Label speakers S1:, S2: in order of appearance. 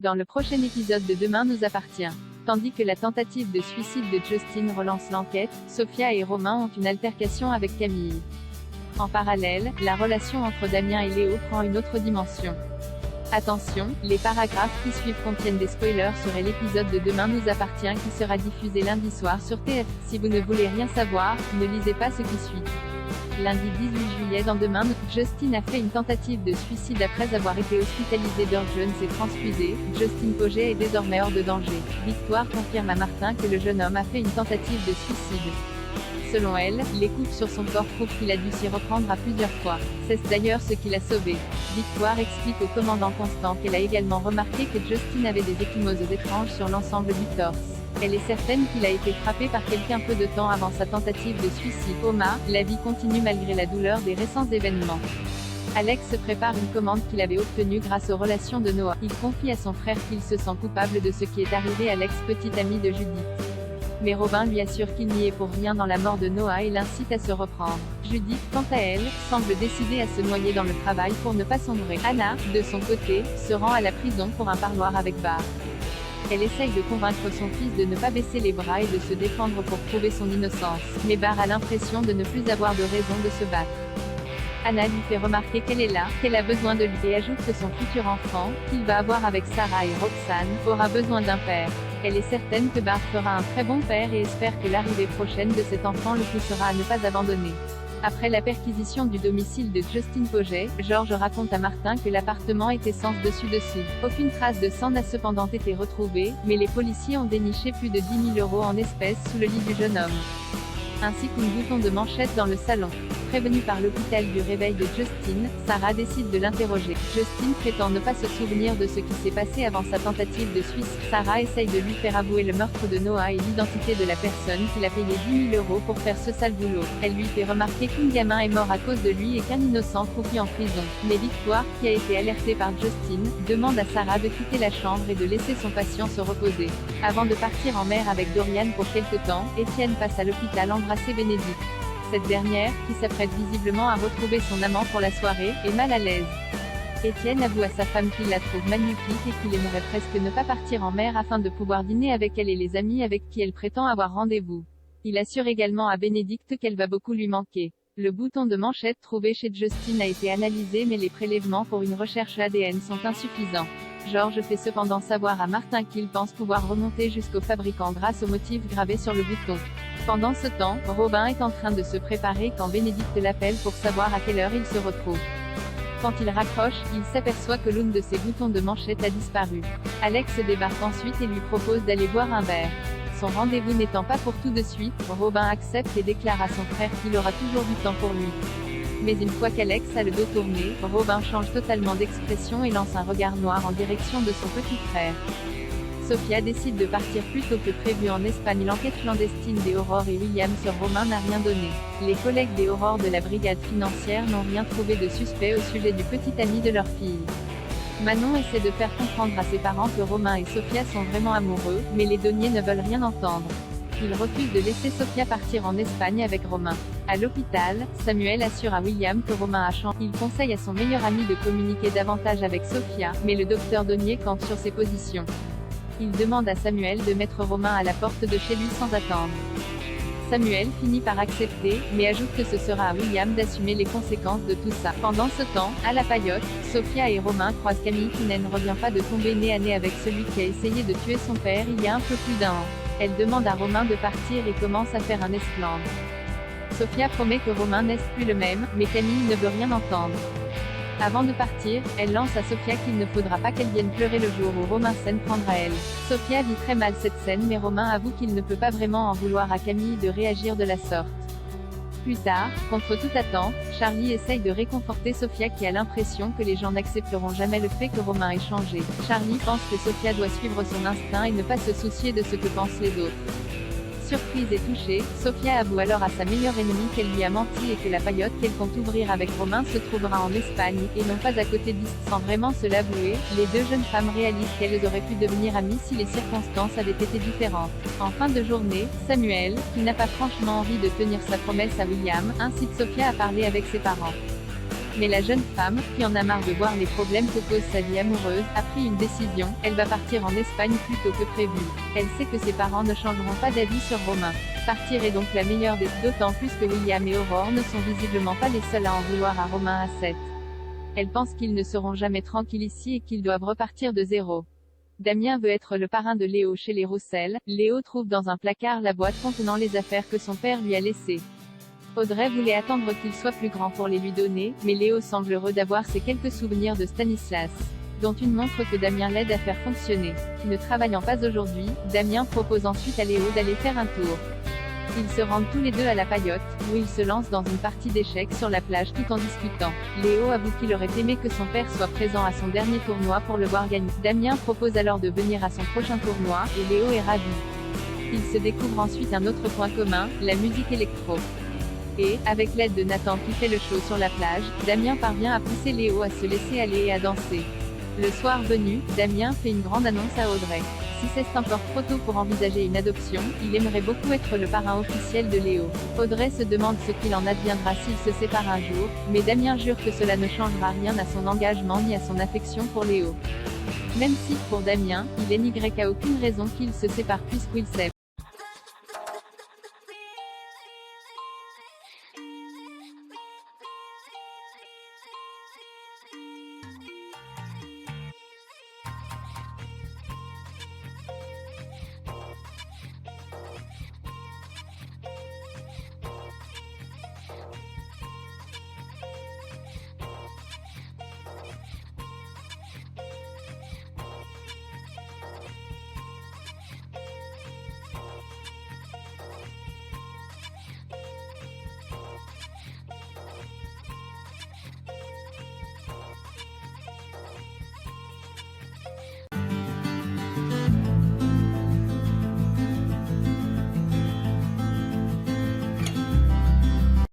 S1: Dans le prochain épisode de Demain nous appartient. Tandis que la tentative de suicide de Justin relance l'enquête, Sophia et Romain ont une altercation avec Camille. En parallèle, la relation entre Damien et Léo prend une autre dimension. Attention, les paragraphes qui suivent contiennent des spoilers sur l'épisode de Demain nous appartient qui sera diffusé lundi soir sur TF. Si vous ne voulez rien savoir, ne lisez pas ce qui suit. Lundi 18 juillet dans Demain, Justin a fait une tentative de suicide après avoir été hospitalisé d'urgence et transfusé. Justin Pogé est désormais hors de danger. Victoire confirme à Martin que le jeune homme a fait une tentative de suicide. Selon elle, les coups sur son corps prouvent qu'il a dû s'y reprendre à plusieurs fois. C'est d'ailleurs ce qui l'a sauvé. Victoire explique au commandant Constant qu'elle a également remarqué que Justin avait des ecchymoses étranges sur l'ensemble du torse. Elle est certaine qu'il a été frappé par quelqu'un peu de temps avant sa tentative de suicide. Coma, la vie continue malgré la douleur des récents événements. Alex se prépare une commande qu'il avait obtenue grâce aux relations de Noah. Il confie à son frère qu'il se sent coupable de ce qui est arrivé à l'ex-petite amie de Judith. Mais Robin lui assure qu'il n'y est pour rien dans la mort de Noah et l'incite à se reprendre. Judith, quant à elle, semble décidée à se noyer dans le travail pour ne pas sombrer. Anna, de son côté, se rend à la prison pour un parloir avec Barr. Elle essaye de convaincre son fils de ne pas baisser les bras et de se défendre pour prouver son innocence. Mais Barr a l'impression de ne plus avoir de raison de se battre. Anna lui fait remarquer qu'elle est là, qu'elle a besoin de lui et ajoute que son futur enfant, qu'il va avoir avec Sarah et Roxane, aura besoin d'un père. Elle est certaine que Barr fera un très bon père et espère que l'arrivée prochaine de cet enfant le poussera à ne pas abandonner. Après la perquisition du domicile de Justin Pogé, Georges raconte à Martin que l'appartement était sans dessus-dessous. Aucune trace de sang n'a cependant été retrouvée, mais les policiers ont déniché plus de 10 000 € en espèces sous le lit du jeune homme. Ainsi qu'un bouton de manchette dans le salon. Prévenue par l'hôpital du réveil de Justin, Sarah décide de l'interroger. Justin prétend ne pas se souvenir de ce qui s'est passé avant sa tentative de suicide. Sarah essaye de lui faire avouer le meurtre de Noah et l'identité de la personne qu'il a payé 10 000 € pour faire ce sale boulot. Elle lui fait remarquer qu'un gamin est mort à cause de lui et qu'un innocent croupit en prison. Mais Victoire, qui a été alertée par Justin, demande à Sarah de quitter la chambre et de laisser son patient se reposer. Avant de partir en mer avec Dorian pour quelque temps, Étienne passe à l'hôpital embrasser Bénédicte. Cette dernière, qui s'apprête visiblement à retrouver son amant pour la soirée, est mal à l'aise. Étienne avoue à sa femme qu'il la trouve magnifique et qu'il aimerait presque ne pas partir en mer afin de pouvoir dîner avec elle et les amis avec qui elle prétend avoir rendez-vous. Il assure également à Bénédicte qu'elle va beaucoup lui manquer. Le bouton de manchette trouvé chez Justin a été analysé mais les prélèvements pour une recherche ADN sont insuffisants. Georges fait cependant savoir à Martin qu'il pense pouvoir remonter jusqu'au fabricant grâce au motif gravé sur le bouton. Pendant ce temps, Robin est en train de se préparer quand Bénédicte l'appelle pour savoir à quelle heure il se retrouve. Quand il raccroche, il s'aperçoit que l'un de ses boutons de manchette a disparu. Alex débarque ensuite et lui propose d'aller boire un verre. Son rendez-vous n'étant pas pour tout de suite, Robin accepte et déclare à son frère qu'il aura toujours du temps pour lui. Mais une fois qu'Alex a le dos tourné, Robin change totalement d'expression et lance un regard noir en direction de son petit frère. Sophia décide de partir plus tôt que prévu en Espagne. L'enquête clandestine des Aurore et William sur Romain n'a rien donné. Les collègues des Aurore de la brigade financière n'ont rien trouvé de suspect au sujet du petit ami de leur fille. Manon essaie de faire comprendre à ses parents que Romain et Sophia sont vraiment amoureux, mais les douaniers ne veulent rien entendre. Ils refusent de laisser Sophia partir en Espagne avec Romain. À l'hôpital, Samuel assure à William que Romain a changé. Il conseille à son meilleur ami de communiquer davantage avec Sophia, mais le docteur Daunier campe sur ses positions. Il demande à Samuel de mettre Romain à la porte de chez lui sans attendre. Samuel finit par accepter, mais ajoute que ce sera à William d'assumer les conséquences de tout ça. Pendant ce temps, à la Paillote, Sophia et Romain croisent Camille qui ne revient pas de tomber nez à nez avec celui qui a essayé de tuer son père il y a un peu plus d'un an. Elle demande à Romain de partir et commence à faire un esclandre. Sophia promet que Romain n'est plus le même, mais Camille ne veut rien entendre. Avant de partir, elle lance à Sophia qu'il ne faudra pas qu'elle vienne pleurer le jour où Romain s'en prendra elle. Sophia vit très mal cette scène mais Romain avoue qu'il ne peut pas vraiment en vouloir à Camille de réagir de la sorte. Plus tard, contre toute attente, Charlie essaye de réconforter Sophia qui a l'impression que les gens n'accepteront jamais le fait que Romain ait changé. Charlie pense que Sophia doit suivre son instinct et ne pas se soucier de ce que pensent les autres. Surprise et touchée, Sophia avoue alors à sa meilleure ennemie qu'elle lui a menti et que la paillote qu'elle compte ouvrir avec Romain se trouvera en Espagne, et non pas à côté d'Ist. Sans vraiment se l'avouer, les deux jeunes femmes réalisent qu'elles auraient pu devenir amies si les circonstances avaient été différentes. En fin de journée, Samuel, qui n'a pas franchement envie de tenir sa promesse à William, incite Sophia à parler avec ses parents. Mais la jeune femme, qui en a marre de voir les problèmes que cause sa vie amoureuse, a pris une décision, elle va partir en Espagne plus tôt que prévu. Elle sait que ses parents ne changeront pas d'avis sur Romain. Partir est donc la meilleure des, d'autant plus que William et Aurore ne sont visiblement pas les seuls à en vouloir à Romain à 7. Elle pense qu'ils ne seront jamais tranquilles ici et qu'ils doivent repartir de zéro. Damien veut être le parrain de Léo chez les Roussel. Léo trouve dans un placard la boîte contenant les affaires que son père lui a laissées. Audrey voulait attendre qu'il soit plus grand pour les lui donner, mais Léo semble heureux d'avoir ces quelques souvenirs de Stanislas, dont une montre que Damien l'aide à faire fonctionner. Ne travaillant pas aujourd'hui, Damien propose ensuite à Léo d'aller faire un tour. Ils se rendent tous les deux à la Paillote, où ils se lancent dans une partie d'échecs sur la plage tout en discutant. Léo avoue qu'il aurait aimé que son père soit présent à son dernier tournoi pour le voir gagner. Damien propose alors de venir à son prochain tournoi, et Léo est ravi. Ils se découvrent ensuite un autre point commun, la musique électro. Et, avec l'aide de Nathan qui fait le show sur la plage, Damien parvient à pousser Léo à se laisser aller et à danser. Le soir venu, Damien fait une grande annonce à Audrey. Si c'est encore trop tôt pour envisager une adoption, il aimerait beaucoup être le parrain officiel de Léo. Audrey se demande ce qu'il en adviendra s'ils se séparent un jour, mais Damien jure que cela ne changera rien à son engagement ni à son affection pour Léo. Même si, pour Damien, il n'y a aucune raison qu'ils se séparent puisqu'ils s'aiment.